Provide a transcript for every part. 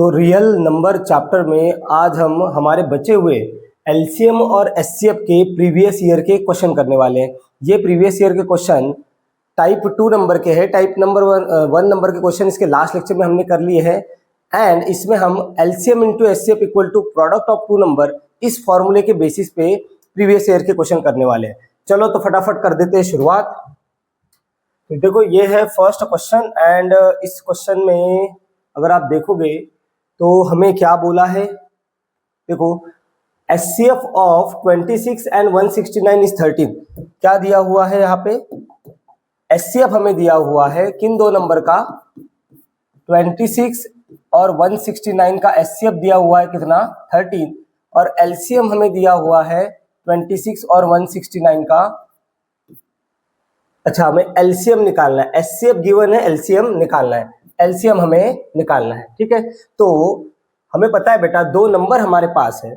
तो real number chapter में आज हम हमारे बचे हुए एलसीएम और एचसीएफ के प्रीवियस ईयर के क्वेश्चन करने वाले हैं। ये प्रीवियस ईयर के क्वेश्चन टाइप 2 नंबर के हैं। टाइप नंबर वन नंबर के क्वेश्चन इसके लास्ट लेक्चर में हमने कर लिए हैं एंड इसमें हम LCM into HCF equal to product of two number इस फॉर्मूले के बेसिस पे प्रीवियस ईयर के क्वेश्चन करने वाले हैं। चलो तो फटाफट कर देते हैं शुरुआत। तो देखो ये है फर्स्ट क्वेश्चन एंड इस क्वेश्चन में अगर आप देखोगे तो हमें क्या बोला है, देखो एचसीएफ ऑफ 26 एंड 169 इज 13। क्या दिया हुआ है यहाँ पे, एचसीएफ हमें दिया हुआ है किन दो नंबर का, 26 और 169 का एचसीएफ दिया हुआ है कितना 13, और एलसीएम हमें दिया हुआ है 26 और 169 का। अच्छा हमें एलसीएम निकालना है, एचसीएफ गिवन है, एलसीएम निकालना है, एलसीएम हमें निकालना है। ठीक है, तो हमें पता है बेटा दो नंबर हमारे पास है,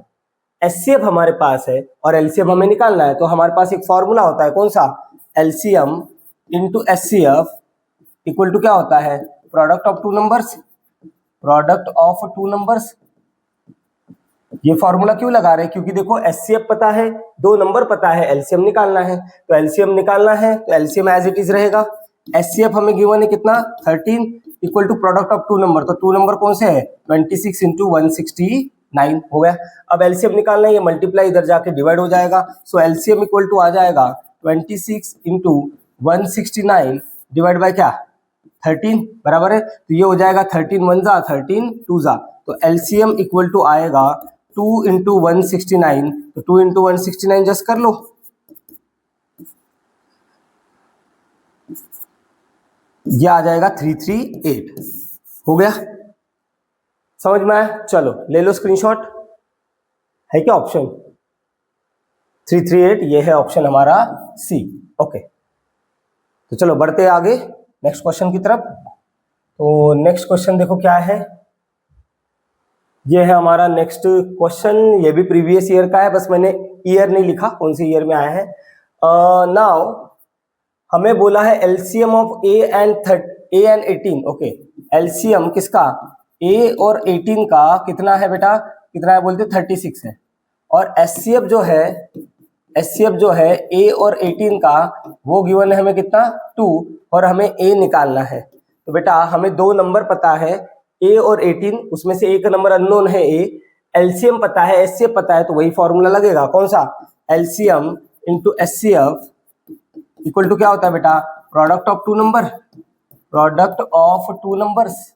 एचसीएफ हमारे पास है और एलसीएम हमें निकालना है। तो हमारे पास एक फॉर्मूला होता है, कौन सा, LCM into HCF equal to क्या होता है, product of two numbers, product of two numbers. ये फॉर्मूला क्यों लगा रहे हैं, क्योंकि देखो एचसीएफ पता है, दो नंबर पता है, एलसीएम निकालना है। तो एलसीएम निकालना है तो एलसीएम एज इट इज रहेगा। एचसीएफ हमें गिवन है कितना 13 equal to product of two number, तो टू नंबर कौन से है 26 इंटू 169 हो गया। अब एलसीएम निकालना है, ये मल्टीप्लाई इधर जाके डिवाइड हो जाएगा। सो एलसीएम इक्वल टू आ जाएगा 26 इंटू 169 डिवाइड बाय क्या 13 बराबर है। तो ये हो जाएगा 13 वन जा 13 टू जा, तो एलसीएम इक्वल टू आएगा 2 इंटू 169, तो 2 इंटू 169 जस्ट कर लो, ये आ जाएगा 338 हो गया। समझ में आया, चलो ले लो स्क्रीनशॉट। है क्या ऑप्शन 338, ये है ऑप्शन हमारा सी। ओके, तो चलो बढ़ते आगे नेक्स्ट क्वेश्चन की तरफ। तो नेक्स्ट क्वेश्चन देखो क्या है, ये है हमारा नेक्स्ट क्वेश्चन, ये भी प्रीवियस ईयर का है, बस मैंने ईयर नहीं लिखा कौन सी ईयर में आया है। नाउ हमें बोला है LCM of A and 18। Okay, LCM किसका, ए और 18 का कितना है बेटा, कितना है बोलते 36 है। और एचसीएफ जो है ए और 18 का वो गिवन है हमें कितना 2, और हमें ए निकालना है। तो बेटा हमें दो नंबर पता है ए और 18, उसमें से एक नंबर अननोन है ए, एलसीएम पता है, एचसीएफ पता है, तो वही फॉर्मूला लगेगा, कौन सा, LCM into HCF equal to क्या होता है बेटा, product of two number, product of two numbers,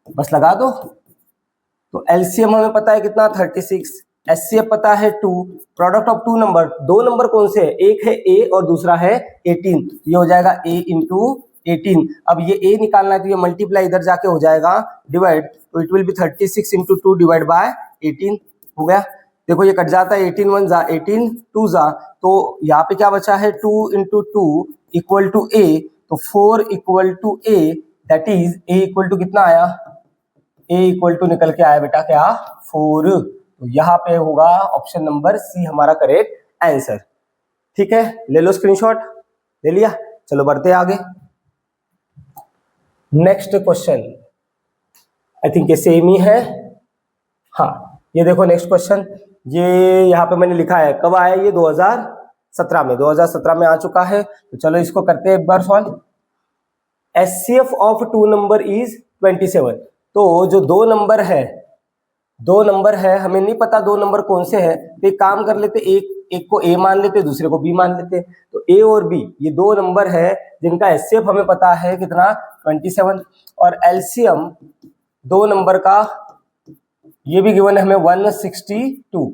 बस लगा दो। तो एलसीएम हमें पता है कितना 36, एचसीएफ पता है 2, प्रोडक्ट ऑफ टू नंबर, दो नंबर कौन से है, एक है ए और दूसरा है 18, ये हो जाएगा ए इंटू 18। अब ये ए निकालना है तो ये मल्टीप्लाई इधर जाके हो जाएगा डिवाइड, तो it will be 36 into 2 divide by 18 हो गया। देखो ये कट जाता है, 18 वन जा 18 टू जा, तो यहाँ पे क्या बचा है 2 इंटू 2 इक्वल टू ए, तो 4 equal to A, that is A equal to कितना आया, ए इक्वल टू निकल के आया बेटा क्या 4। तो यहाँ पे होगा ऑप्शन नंबर सी हमारा करेक्ट आंसर। ठीक है, ले लो स्क्रीनशॉट, ले लिया, चलो बढ़ते आगे। नेक्स्ट क्वेश्चन आई थिंक ये सेम ही है, हाँ ये देखो नेक्स्ट क्वेश्चन, ये यहाँ पे मैंने लिखा है कब आया, ये 2017 में आ चुका है। तो चलो इसको करते हैं एक बार solve. HCF of two number is 27। तो जो दो नंबर है हमें नहीं पता दो नंबर कौन से हैं, तो एक काम कर लेते, एक को ए मान लेते, दूसरे को बी मान लेते। तो ए और बी ये दो नंबर है जिनका एचसीएफ हमें पता है कितना 27, और एलसीएम दो नंबर का ये भी गिवन है हमें 162।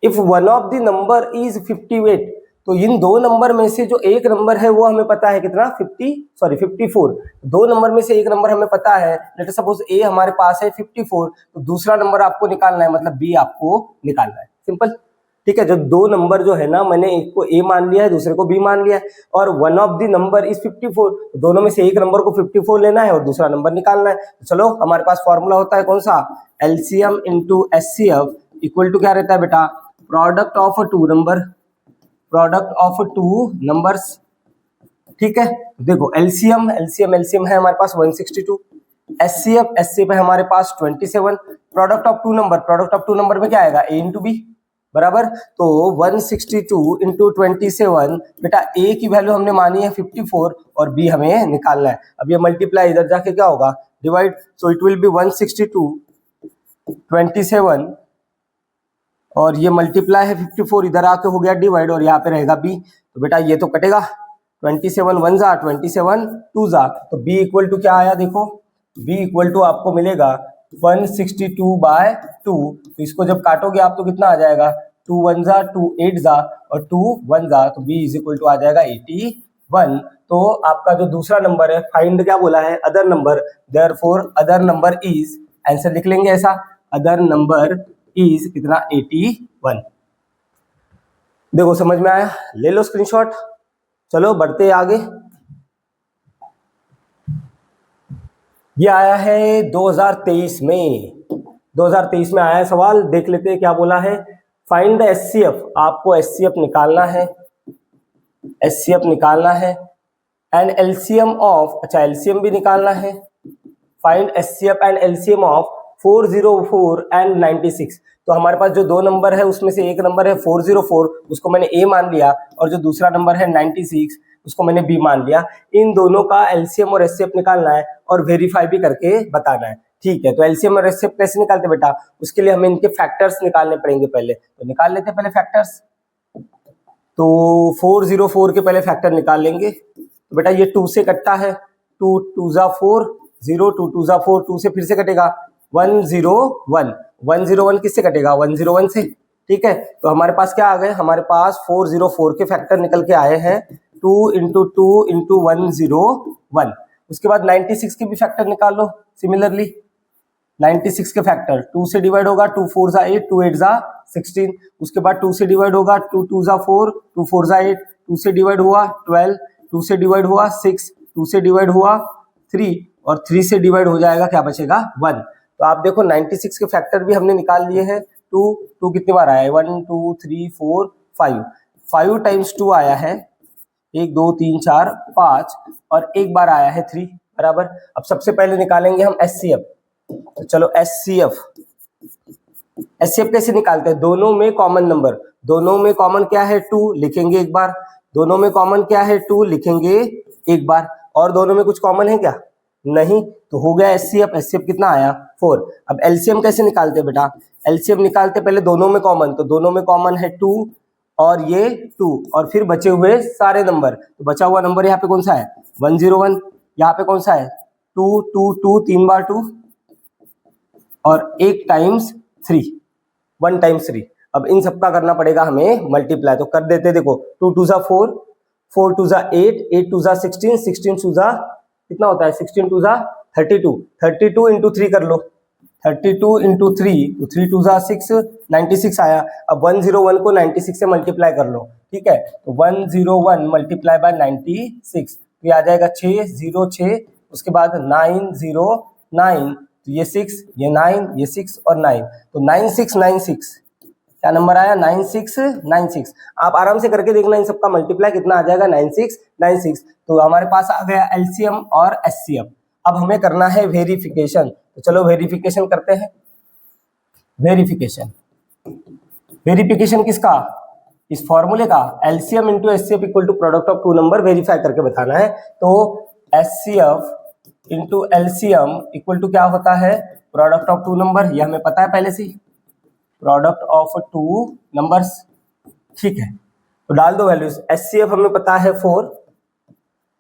If one of the number is 58, तो इन दो नंबर में से जो एक नंबर है वो हमें पता है कितना 54। दो नंबर में से एक नंबर हमें पता है, लेट सपोज ए हमारे पास है 54, तो दूसरा नंबर आपको निकालना है, मतलब बी आपको निकालना है, सिंपल। ठीक है, जो दो नंबर जो है ना, मैंने एक को ए मान लिया है, दूसरे को बी मान लिया है, और one of the number is 54, तो दोनों में से एक नंबर को 54 लेना है और दूसरा नंबर निकालना है। तो चलो हमारे पास फॉर्मूला होता है कौन सा, LCM into HCF equal to क्या रहता है बेटा, product of two number, product of two numbers. ठीक है, देखो एलसीएम है हमारे पास 162, एचसीएफ है हमारे पास 27, प्रोडक्ट ऑफ टू नंबर में क्या आएगा, a इंटू बी बराबर। तो 162 इंटू 27, बेटा a की वैल्यू हमने मानी है 54 और b हमें निकालना है। अब ये मल्टीप्लाई इधर जाके क्या होगा, divide, so it will be 162 27 और ये मल्टीप्लाई है 54, इधर आके हो गया डिवाइड और यहाँ पे रहेगा b। तो बेटा ये तो कटेगा, 27 1 जा 27 2 जा, तो b इक्वल टू क्या आया, देखो b इक्वल टू आपको मिलेगा 162/2। तो इसको जब काटोगे आप तो कितना आ जाएगा, 2 1 जा 2 8 जा और 2 1 जा, तो b इज इक्वल टू आ जाएगा 81। तो आपका जो दूसरा नंबर है, फाइंड क्या बोला है, other number, therefore other number is, answer लिख लेंगे ऐसा, अदर नंबर इज कितना, 81। देखो समझ में आया, ले लो स्क्रीनशॉट। चलो बढ़ते आगे। ये आया है 2023 में, 2023 में आया है सवाल, देख लेते हैं क्या बोला है। फाइंड द एचसीएफ, आपको एचसीएफ निकालना है, एचसीएफ निकालना है एंड एलसीएम ऑफ, अच्छा एलसीएम भी निकालना है। Find HCF and LCM of 404 and 96। तो हमारे पास जो दो नंबर है उसमें से एक नंबर है 404, उसको मैंने ए मान लिया, और जो दूसरा नंबर है 96 उसको मैंने बी मान लिया। इन दोनों का एलसीएम और एचसीएफ निकालना है और वेरीफाई भी करके बताना है। ठीक है, तो एलसीएम और एचसीएफ कैसे निकालते बेटा, उसके लिए हमें इनके फैक्टर्स निकालने पड़ेंगे पहले, तो निकाल लेते हैं पहले फैक्टर्स। तो 404 के पहले फैक्टर निकाल लेंगे। तो बेटा ये 2 से कटता है, 2 2 जा 4, 0 2 2 जा 4, 2 से फिर से कटेगा 101, 101 किससे कटेगा, 101 से। ठीक है, तो हमारे पास क्या आ गए, हमारे पास 404 के फैक्टर निकल के आए हैं, 2 इंटू 2 इंटू 101। उसके बाद 96 के भी फैक्टर निकाल लो सिमिलरली। 96 के फैक्टर 2 से डिवाइड होगा, 2 4 जा 8, 2 8 जा 16। उसके बाद 2 से डिवाइड होगा, 2 2 जा 4, 2 4 जा 8, 2 से डिवाइड हुआ 12, 2 से डिवाइड हुआ 6, 2 से डिवाइड हुआ 3 और 3 से डिवाइड हो जाएगा, क्या बचेगा 1। तो आप देखो 96 के फैक्टर भी हमने निकाल लिए हैं। 2 कितनी बार आया है, 1 2 3 4 5, 5 टाइम्स 2 आया है, 1 2 3 4 5 और एक बार आया है 3 बराबर। अब सबसे पहले निकालेंगे हम एचसीएफ। तो चलो एचसीएफ, एचसीएफ कैसे निकालते हैं, दोनों में कॉमन नंबर, दोनों में कॉमन क्या है 2 लिखेंगे एक बार, दोनों में कॉमन क्या है 2 लिखेंगे एक बार, और दोनों में कुछ कॉमन है क्या, नहीं, तो हो गया एचसीएफ। एचसीएफ कितना आया 4। अब एलसीएम कैसे निकालते हैं बेटा, एलसीएम निकालते पहले दोनों में कॉमन, तो दोनों में कॉमन है 2 और ये 2 और फिर बचे हुए सारे नंबर, तो बचा हुआ नंबर यहाँ पे कौन सा है 101, यहाँ पे कौन सा है 2 2 2, 3 बार 2 और 1 टाइम्स 3, 1 टाइम्स 3। अब इन सबका करना पड़ेगा हमें मल्टीप्लाई, तो कर देते, देखो 2 2 जा 4, 4 2 जा 8, 8 2 जा 16, 16 2 जा कितना होता है, 16 2 जा 32, 32 इंटू 3 कर लो, 32 इंटू 3, तो 3 2 जा 6, 96 आया। अब 101 को 96 से मल्टीप्लाई कर लो, ठीक है, तो 101 मल्टीप्लाई बाय 96, तो ये आ जाएगा 606, उसके बाद 909, तो ये 6, ये 9, ये 6 और 9, तो 9696, क्या नंबर आया 9696। आप आराम से करके देखना, इन सबका मल्टीप्लाई कितना आ जाएगा 9696। तो हमारे पास आ गया एलसीएम और एचसीएफ। अब हमें करना है वेरिफिकेशन, तो चलो वेरिफिकेशन करते हैं। वेरिफिकेशन, वेरिफिकेशन किसका, इस फॉर्मूले का, LCM into HCF equal to product of two number, verify करके बताना है। तो HCF into LCM equal to क्या होता है, प्रोडक्ट ऑफ टू नंबर, ये हमें पता है पहले से, प्रोडक्ट ऑफ टू नंबर्स। ठीक है, तो डाल दो वैल्यूज, एचसीएफ हमें पता है 4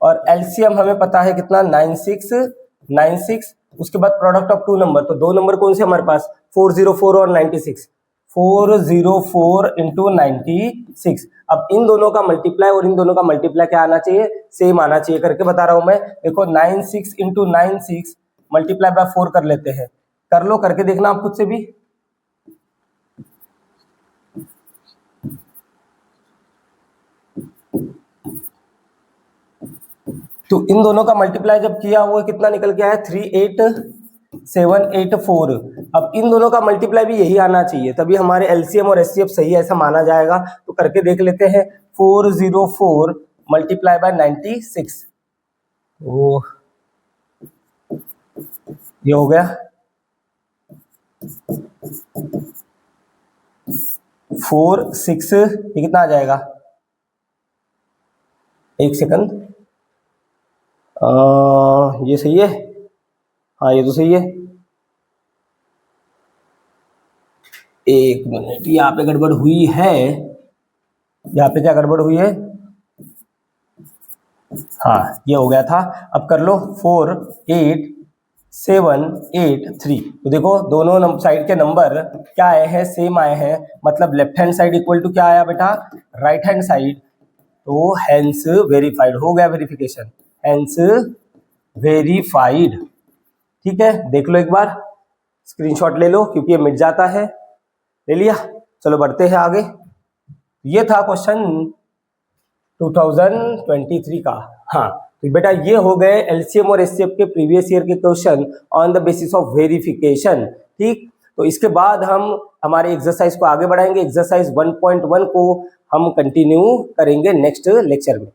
और एलसीएम हमें पता है कितना 9696। उसके बाद प्रोडक्ट ऑफ टू नंबर, तो दो नंबर कौन से हमारे पास 404 और 96, 404 इंटू 96। अब इन दोनों का मल्टीप्लाई और इन दोनों का मल्टीप्लाई क्या आना चाहिए, सेम आना चाहिए, करके बता रहा हूं मैं। देखो 96 इंटू 96 मल्टीप्लाई बाय 4 कर लेते हैं, कर लो, करके देखना आप खुद से भी। तो इन दोनों का मल्टीप्लाई जब किया वो कितना निकल के आया 38784। अब इन दोनों का मल्टीप्लाई भी यही आना चाहिए, तभी हमारे एलसीएम और एचसीएफ सही है ऐसा माना जाएगा। तो करके देख लेते हैं, 404 मल्टीप्लाई बाय 96, ओ ये हो गया। 4 6 ये कितना आ जाएगा, एक सेकंड, ये सही है, हाँ ये तो सही है, एक मिनट, यहाँ पे गड़बड़ हुई है, यहाँ पे क्या गड़बड़ हुई है, हाँ ये हो गया था। अब कर लो 4 8 7 8 3, तो देखो दोनों साइड के नंबर क्या आए हैं, सेम आए हैं, मतलब left hand side equal to क्या आया बेटा, राइट हैंड साइड, तो हेंस वेरीफाइड हो गया, वेरिफिकेशन, हेंस वेरीफाइड। ठीक है, देख लो एक बार, स्क्रीनशॉट ले लो क्योंकि ये मिट जाता है। ले लिया, चलो बढ़ते हैं आगे। ये था क्वेश्चन 2023 का। हाँ तो बेटा ये हो गए एलसीएम और एचसीएफ के प्रीवियस ईयर के question on the basis of verification. ठीक, तो इसके बाद हम हमारे एक्सरसाइज को आगे बढ़ाएंगे, एक्सरसाइज 1.1 को हम कंटिन्यू करेंगे नेक्स्ट लेक्चर में।